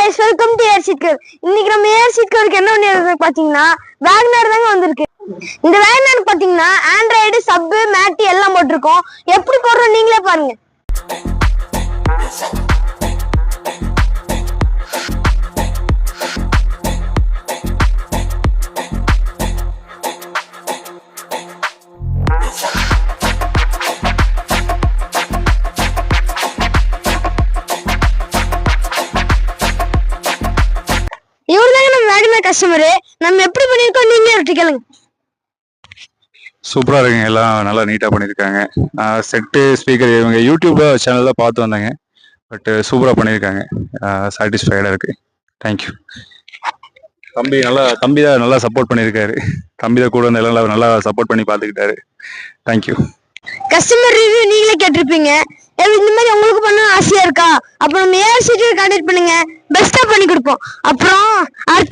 guys, welcome to Air Seat Car. இன்னைக்கு நம்ம Air Seat Car க்கு என்ன பண்ணிருக்கு பாத்தீங்கன்னா Wagoner தாங்க வந்திருக்கு. இந்த Wagoner பாத்தீங்கன்னா Android, Sub, Mate எல்லாம் போட்டுருக்கோம். எப்படி போடுறோம் நீங்களே பாருங்க. கஸ்டமர் நம்ம எப்படி பண்ணிருக்கோம் நீங்களே விட்டு கேளுங்க. சூப்பரா இருக்குங்க, எல்லாம் நல்லா நீட்டா பண்ணிருக்காங்க. செட்டு ஸ்பீக்கர் இவங்க யூடியூப் சேனல்ல பார்த்து வந்தாங்க, பட் சூப்பரா பண்ணிருக்காங்க. சாட்டிஸ்ஃபைடா இருக்கு. தேங்க்யூ. தம்பி தான் நல்லா சப்போர்ட் பண்ணிருக்காரு. தம்பி தான் கூட வந்து எல்லாம் நல்லா சப்போர்ட் பண்ணி பார்த்துக்கிட்டாரு. தேங்க்யூ. கஸ்டமர் ரிவ்யூ நீங்களே கேட்டிருப்பீங்க. இந்த மாதிரி உங்களுக்கு பண்ண ஆசையா இருக்கா? அப்ப நம்ம ஏஆர் சீட் கான்டாக்ட் பண்ணுங்க, பெஸ்டா பண்ணி கொடுப்போம். அப்புறம் அடுத்த